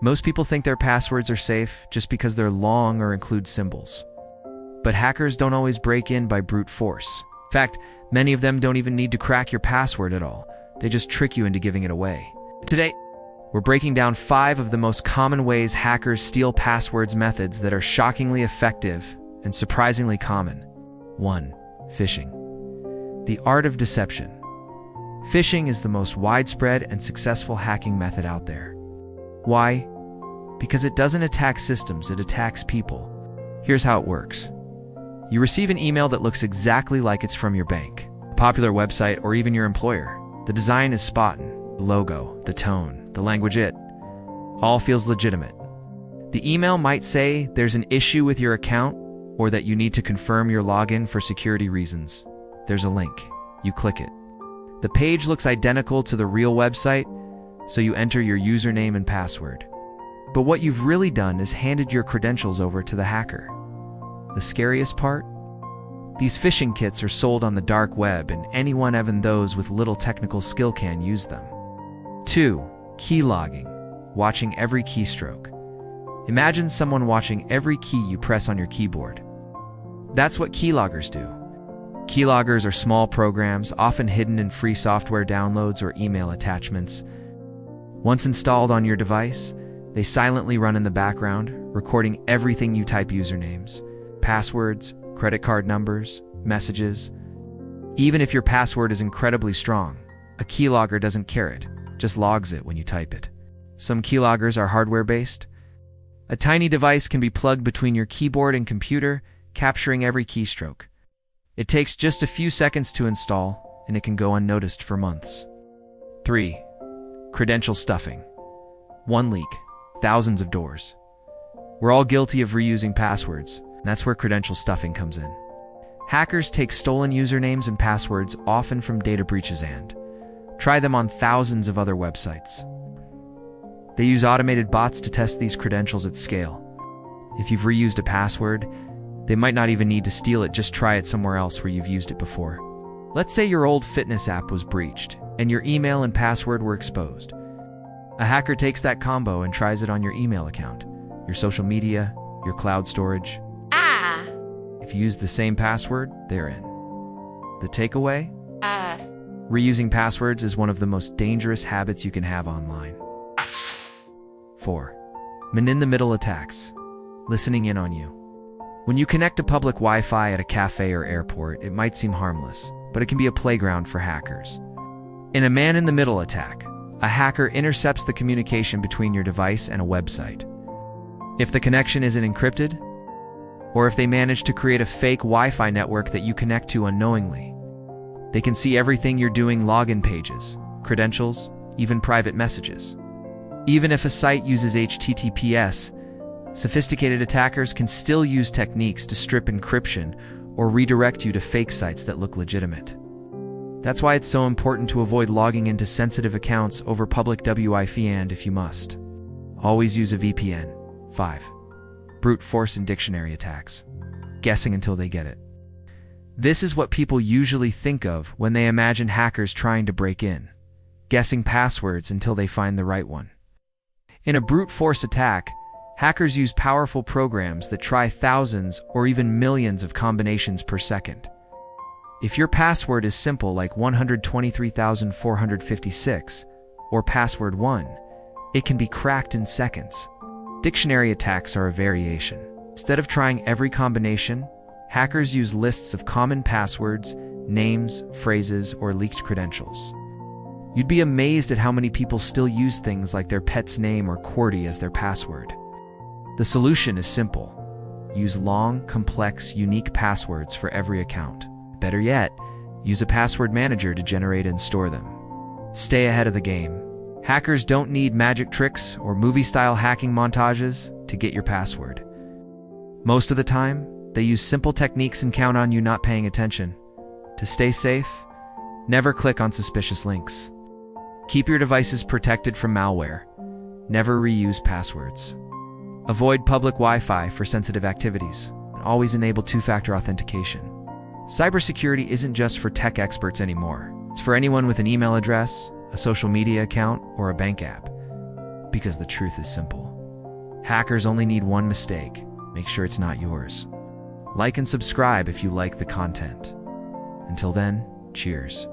Most people think their passwords are safe just because they're long or include symbols. But hackers don't always break in by brute force. In fact, many of them don't even need to crack your password at all. They just trick you into giving it away. Today, we're breaking down 5 of the most common ways hackers steal passwords, methods that are shockingly effective and surprisingly common. 1. Phishing. The art of deception. Phishing is the most widespread and successful hacking method out there. Why? Because it doesn't attack systems, it attacks people. Here's how it works. You receive an email that looks exactly like it's from your bank, a popular website, or even your employer. The design is spot on. The logo, the tone, the language, it all feels legitimate. The email might say there's an issue with your account or that you need to confirm your login for security reasons. There's a link. You click it. The page looks identical to the real website, so you enter your username and password. But what you've really done is handed your credentials over to the hacker. The scariest part? These phishing kits are sold on the dark web, and anyone, even those with little technical skill, can use them. 2. Keylogging. Watching every keystroke. Imagine someone watching every key you press on your keyboard. That's what keyloggers do. Keyloggers are small programs, often hidden in free software downloads or email attachments. Once installed on your device, they silently run in the background, recording everything you type: usernames, passwords, credit card numbers, messages. Even if your password is incredibly strong, a keylogger doesn't care, it just logs it when you type it. Some keyloggers are hardware-based. A tiny device can be plugged between your keyboard and computer, capturing every keystroke. It takes just a few seconds to install, and it can go unnoticed for months. 3. Credential stuffing. One leak, thousands of doors. We're all guilty of reusing passwords, and that's where credential stuffing comes in. Hackers take stolen usernames and passwords, often from data breaches, and try them on thousands of other websites. They use automated bots to test these credentials at scale. If you've reused a password, they might not even need to steal it, just try it somewhere else where you've used it before. Let's say your old fitness app was breached, and your email and password were exposed. A hacker takes that combo and tries it on your email account, your social media, your cloud storage. If you use the same password, they're in. The takeaway? Reusing passwords is one of the most dangerous habits you can have online. 4. Man-in-the-middle attacks. Listening in on you. When you connect to public Wi-Fi at a cafe or airport, it might seem harmless, but it can be a playground for hackers. In a man-in-the-middle attack, a hacker intercepts the communication between your device and a website. If the connection isn't encrypted, or if they manage to create a fake Wi-Fi network that you connect to unknowingly, they can see everything you're doing: login pages, credentials, even private messages. Even if a site uses HTTPS, sophisticated attackers can still use techniques to strip encryption or redirect you to fake sites that look legitimate. That's why it's so important to avoid logging into sensitive accounts over public Wi-Fi, and if you must, always use a VPN. 5. Brute force and dictionary attacks. Guessing until they get it. This is what people usually think of when they imagine hackers trying to break in, guessing passwords until they find the right one. In a brute force attack, hackers use powerful programs that try thousands or even millions of combinations per second. If your password is simple, like 123,456 or password 1, it can be cracked in seconds. Dictionary attacks are a variation. Instead of trying every combination, hackers use lists of common passwords, names, phrases, or leaked credentials. You'd be amazed at how many people still use things like their pet's name or QWERTY as their password. The solution is simple. Use long, complex, unique passwords for every account. Better yet, use a password manager to generate and store them. Stay ahead of the game. Hackers don't need magic tricks or movie-style hacking montages to get your password. Most of the time, they use simple techniques and count on you not paying attention. To stay safe, never click on suspicious links. Keep your devices protected from malware. Never reuse passwords. Avoid public Wi-Fi for sensitive activities. And always enable two-factor authentication. Cybersecurity isn't just for tech experts anymore. It's for anyone with an email address, a social media account, or a bank app. because the truth is simple. Hackers only need one mistake. Make sure it's not yours. Like and subscribe if you like the content. Until then, cheers.